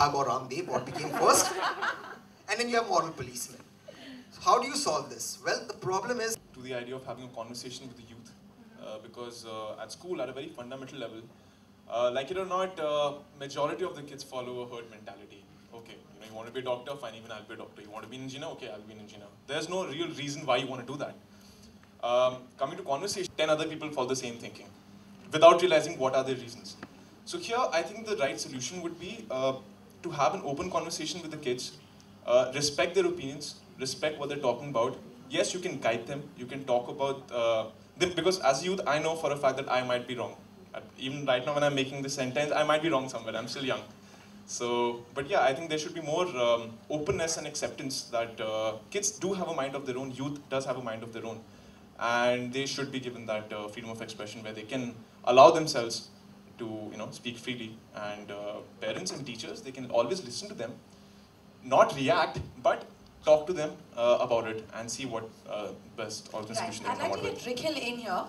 Thug or Ramdev, what became first? And then you have moral policemen. So how do you solve this? Well, the problem is... To the idea of having a conversation with the youth, because at school, at a very fundamental level, like it or not, majority of the kids follow a herd mentality. Okay, you want to be a doctor, fine, even I'll be a doctor. You want to be an engineer, okay, I'll be an engineer. There's no real reason why you want to do that. Coming to conversation, 10 other people follow the same thinking, without realizing what are their reasons. So here, I think the right solution would be to have an open conversation with the kids, respect their opinions, respect what they're talking about. Yes, you can guide them, you can talk about them, because as a youth, I know for a fact that I might be wrong. Even right now when I'm making this sentence, I might be wrong somewhere, I'm still young. So, but yeah, I think there should be more openness and acceptance that kids do have a mind of their own, youth does have a mind of their own. And they should be given that freedom of expression where they can allow themselves to speak freely. And parents and teachers, they can always listen to them, not react, but talk to them about it and see what best alternate solution they can come out with. I'd like to get Rikhil in here.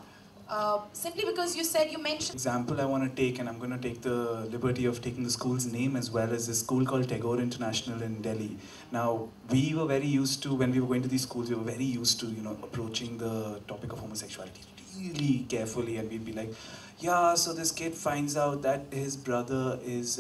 Simply because you mentioned... Example I want to take, and I'm going to take the liberty of taking the school's name as well, as a school called Tagore International in Delhi. Now, we were very used to, when we were going to these schools, we were very used to, approaching the topic of homosexuality really carefully, and we'd be like, yeah, so this kid finds out that his brother is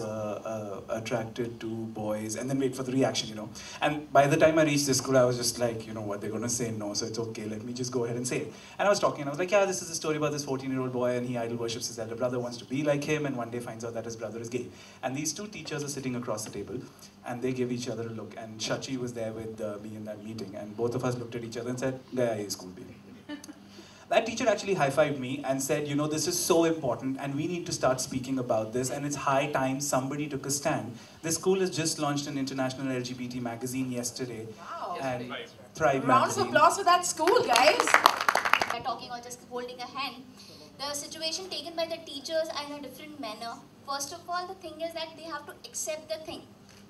attracted to boys, and then wait for the reaction, And by the time I reached this school, I was just like, you know what, they're going to say no, so it's okay, let me just go ahead and say it. And I was talking, and I was like, yeah, this is a story about this 14-year-old boy, and he idol worships his elder brother, wants to be like him, and one day finds out that his brother is gay. And these two teachers are sitting across the table, and they give each other a look, and Shachi was there with me in that meeting, and both of us looked at each other and said, gaya ye school bhi. That teacher actually high-fived me and said, this is so important and we need to start speaking about this, and it's high time somebody took a stand. The school has just launched an international LGBT magazine yesterday. Wow. And Thrive Round magazine. of applause for that school, guys. By talking or just holding a hand, the situation taken by the teachers are in a different manner. First of all, the thing is that they have to accept the thing.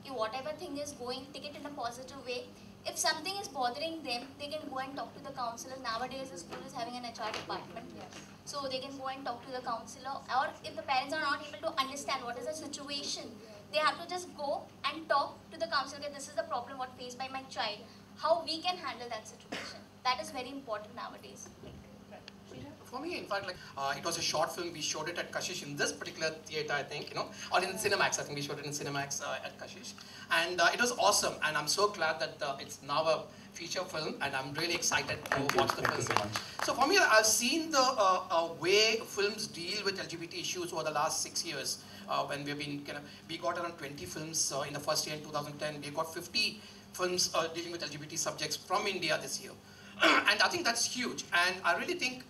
Okay, whatever thing is going, take it in a positive way. If something is bothering them, they can go and talk to the counselor. Nowadays, the school is having an HR department. Yes. So they can go and talk to the counselor. Or if the parents are not able to understand what is the situation, they have to just go and talk to the counselor. Okay, this is the problem what faced by my child. How we can handle that situation. That is very important nowadays. For me, in fact, it was a short film. We showed it at Kashish in this particular theater, I think, or in Cinemax. I think we showed it in Cinemax at Kashish. And it was awesome. And I'm so glad that it's now a feature film. And I'm really excited to watch the film. So for me, I've seen the way films deal with LGBT issues over the last 6 years. When we've been we got around 20 films in the first year in 2010. We got 50 films dealing with LGBT subjects from India this year. And I think that's huge. And I really think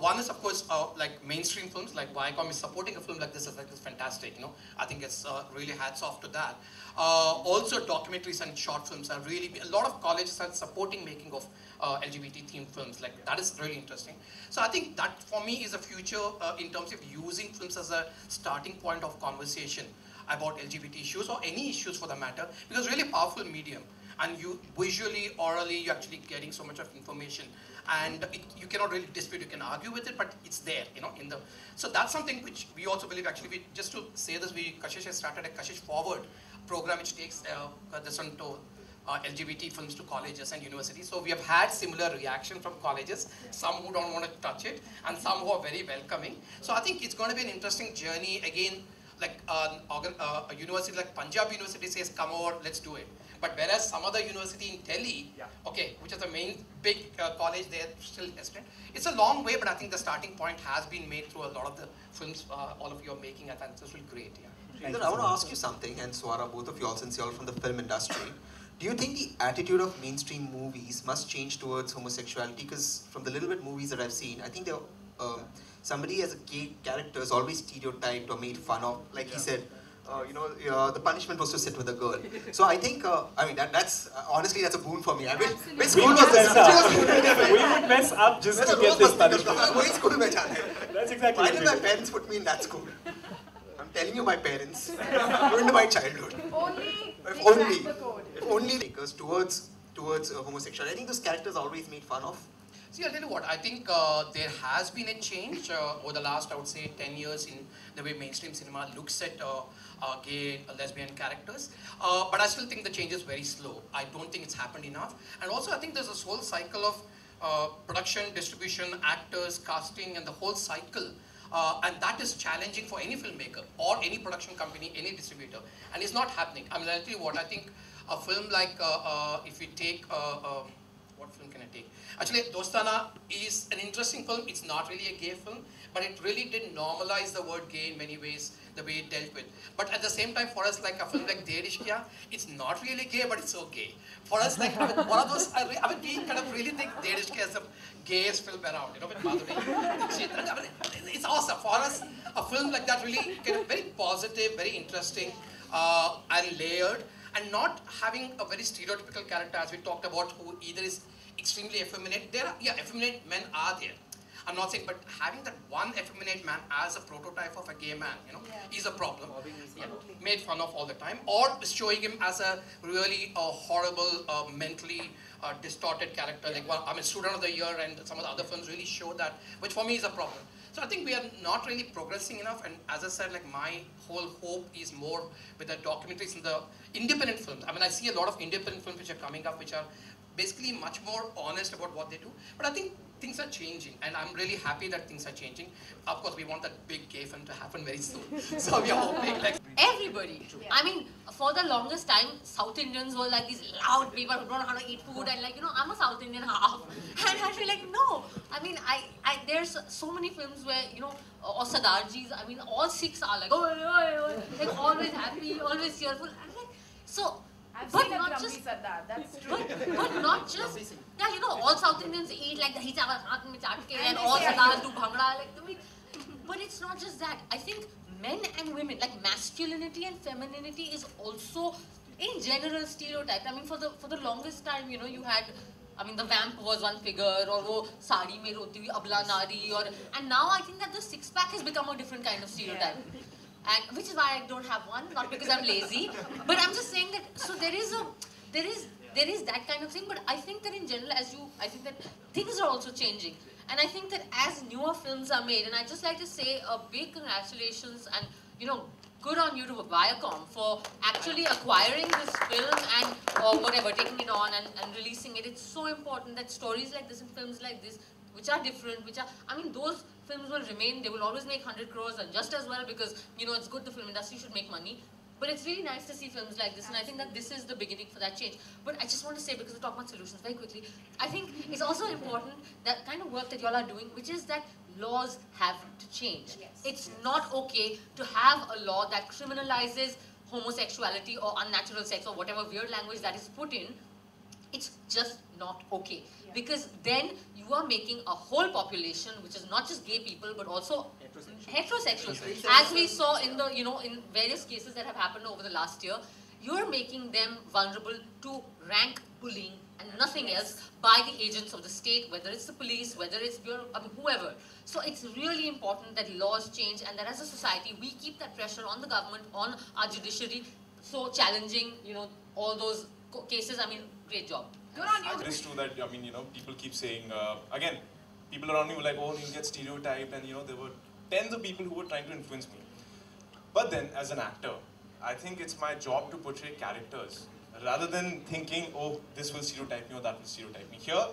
one is, of course, like mainstream films, like Viacom is supporting a film like this is fantastic, I think it's really hats off to that. Also, documentaries and short films are really, a lot of colleges are supporting making of LGBT themed films, like that is really interesting. So I think that for me is a future in terms of using films as a starting point of conversation about LGBT issues or any issues for the matter, because really powerful medium. And you visually, orally, you're actually getting so much of information, and you cannot really dispute. You can argue with it, but it's there, So that's something which we also believe. Actually, just to say this, Kashish has started a Kashish Forward program, which takes this on to LGBT films to colleges and universities. So we have had similar reaction from colleges. Some who don't want to touch it, and some who are very welcoming. So I think it's going to be an interesting journey. Again, like a university like Punjab University says, come over, let's do it. But whereas some other university in Delhi, okay, which is the main big college, they're still hesitant. It's a long way, but I think the starting point has been made through a lot of the films all of you are making. I think it's really great. I want to ask you something, and Swara, both of you all, since you're all from the film industry, do you think the attitude of mainstream movies must change towards homosexuality? Because from the little bit movies that I've seen, I think somebody as a gay character is always stereotyped or made fun of. Like he said, the punishment was to sit with a girl. So I think, that's honestly, that's a boon for me. I mean, which school was this? We would mess up just to get this punishment. That's exactly. Why did my parents put me in that school? I'm telling you, my parents ruined my childhood. If only because towards homosexuality. I think those characters are always made fun of. See, I'll tell you what, I think there has been a change over the last, I would say, 10 years in the way mainstream cinema looks at gay, lesbian characters. But I still think the change is very slow. I don't think it's happened enough. And also, I think there's this whole cycle of production, distribution, actors, casting, and the whole cycle. And that is challenging for any filmmaker or any production company, any distributor. And it's not happening. I mean, I'll tell you what, I think a film like, if you take, what film can I take? Actually, Dostana is an interesting film. It's not really a gay film, but it really did normalize the word gay in many ways, the way it dealt with. But at the same time, for us, like a film like De Rish Kya, it's not really gay, but it's so gay. For us, like, I mean, one of those, I mean, we kind of really think De Rish Kya is the gayest film around, you know, with Madhuri. I mean, it's awesome. For us, a film like that really kind of very positive, very interesting, and layered, and not having a very stereotypical character, as we talked about, who either is extremely effeminate. There are, yeah, effeminate men are there. I'm not saying, but having that one effeminate man as a prototype of a gay man, you know, is a problem. Yeah, made fun of all the time, or showing him as a really horrible, mentally distorted character. Like, well, I mean, Student of the Year and some of the other films really show that, which for me is a problem. So I think we are not really progressing enough, and as I said, like, my whole hope is more with the documentaries and the independent films. I mean, I see a lot of independent films which are coming up, which are basically much more honest about what they do. But I think things are changing, and I'm really happy that things are changing. Of course, we want that big gay film to happen very soon. So we are hoping, like, everybody. I mean, for the longest time, South Indians were like these loud people who don't know how to eat food, and like, you know, I'm a South Indian half, and I feel like, no. I mean, there's so many films where, you know, or Sardarjis, I mean, all Sikhs are like, oh, like always happy, always cheerful. I'm like, so. But not just Sardar, that's true. But not just, yeah, you know, all South Indians eat like the hichawal haath mein chaat ke, and all Sardars do bhangra, like, I mean, but it's not just that. I think men and women, like masculinity and femininity is also in general stereotyped. I mean, for the longest time, you know, you had, I mean, the vamp was one figure, or wo sari mein roti hui abla nari, or, and now I think that the six-pack has become a different kind of stereotype. And which is why I don't have one, not because I'm lazy, but I'm just saying that, so there is that kind of thing, but I think that in general, I think that things are also changing. And I think that as newer films are made, and I'd just like to say a big congratulations and, you know, good on you to Viacom for actually acquiring this film and, or whatever, taking it on and releasing it. It's so important that stories like this and films like this, which are different, which are, I mean, those films will remain, they will always make 100 crores and just as well, because, you know, it's good, the film industry should make money. But it's really nice to see films like this, and I think that this is the beginning for that change. But I just want to say, because we're talking about solutions very quickly, I think it's also important that kind of work that y'all are doing, which is that laws have to change. Yes. It's not okay to have a law that criminalizes homosexuality or unnatural sex or whatever weird language that is put in. It's just not okay. Yeah. Because then you are making a whole population, which is not just gay people, but also heterosexuals. As we saw in the, you know, in various cases that have happened over the last year, you're making them vulnerable to rank bullying and nothing else by the agents of the state, whether it's the police, whether it's whoever. So it's really important that laws change, and that as a society, we keep that pressure on the government, on our judiciary, so challenging, you know, all those cases. I mean, great job. Good on you. It is true that, I mean, you know, people keep saying, again, people around me were like, oh, you get stereotyped, and, you know, there were tens of people who were trying to influence me. But then, as an actor, I think it's my job to portray characters, rather than thinking, oh, this will stereotype me or that will stereotype me. Here,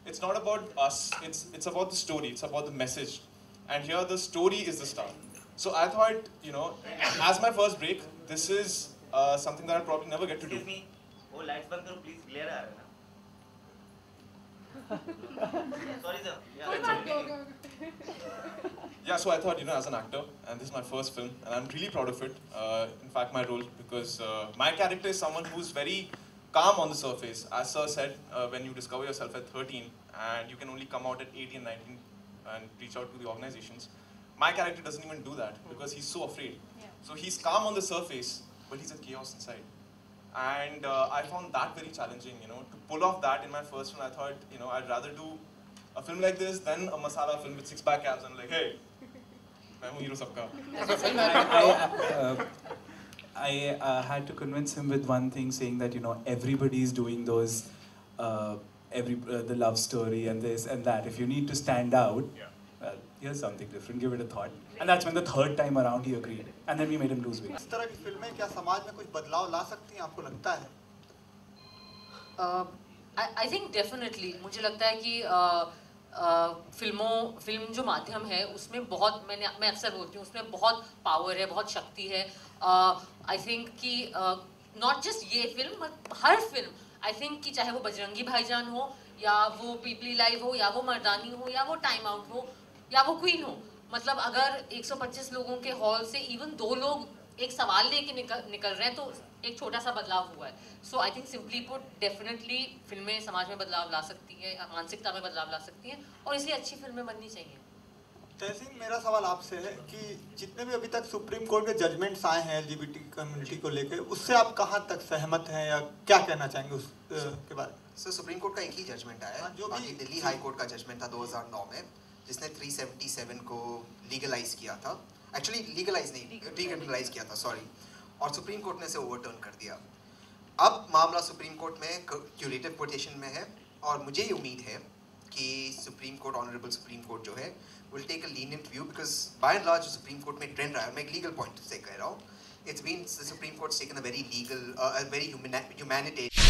it's not about us, it's about the story, it's about the message. And here, the story is the star. So I thought, you know, as my first break, this is something that I'll probably never get to do. Excuse me. Oh, lights band karo, please. Glare aa raha hai na. Sorry, sir. Yeah, so I thought, you know, as an actor, and this is my first film, and I'm really proud of it. In fact, my role, because my character is someone who's very calm on the surface. As Sir said, when you discover yourself at 13, and you can only come out at 18 and 19 and reach out to the organizations, my character doesn't even do that, because he's so afraid. Yeah. So he's calm on the surface, but he's a chaos inside. And I found that very challenging, you know, to pull off that in my first film. I thought, you know, I'd rather do a film like this than a masala film with six-pack abs and like, hey, I'm hero sabka. I had to convince him with one thing, saying that, you know, everybody is doing those the love story and this and that. If you need to stand out, well, here's something different. Give it a thought. And that's when the third time around he agreed, and then we made him lose weight. इस तरह की फिल्में क्या समाज में कुछ बदलाव ला सकती हैं, आपको लगता है? I think definitely. मुझे लगता है कि फिल्म जो माध्यम है उसमें बहुत मैं अक्सर बोलती हूँ उसमें बहुत पावर है, बहुत शक्ति है. I think कि not just ये film, her film I think कि चाहे वो बजरंगी भाईजान हो या वो पीपली लाइव हो या वो मर्दानी हो या वो टाइम आउट हो या वो क्वीन हो, मतलब अगर 125 लोगों के हॉल से इवन 2 लोग एक सवाल लेके निकल रहे हैं तो एक छोटा सा बदलाव हुआ है. So I think simply put definitely फिल्में समाज में बदलाव ला सकती हैं, मानसिकता में बदलाव ला सकती हैं और इसलिए अच्छी फिल्में बननी चाहिए. तहसीन, मेरा सवाल आपसे है कि जितने भी अभी तक सुप्रीम कोर्ट के जजमेंट्स आए हैं LGBT कम्युनिटी को लेकर, उससे आप कहाँ तक सहमत हैं या क्या कहना चाहेंगे उस के बारे में? सर, सुप्रीम कोर्ट का एक ही जजमेंट आया है, जो भी दिल्ली हाई कोर्ट का जजमेंट था 2009 में, जिसने 377 को लीगलाइज किया था. एक्चुअली लीगलाइज नहीं, डिक्रिमिनलाइज किया था, सॉरी. और सुप्रीम कोर्ट ने इसे ओवरटर्न कर दिया. अब मामला सुप्रीम कोर्ट में क्यूरेटिव पिटीशन में है और मुझे ये उम्मीद है कि supreme court, honourable supreme court जो है, will take a lenient view, because by and large supreme court में ट्रेंड रहा है. मैं एक लीगल पॉइंट से कह रहा हूँ. It's been the Supreme Court's taken a very legal, a very humanitarian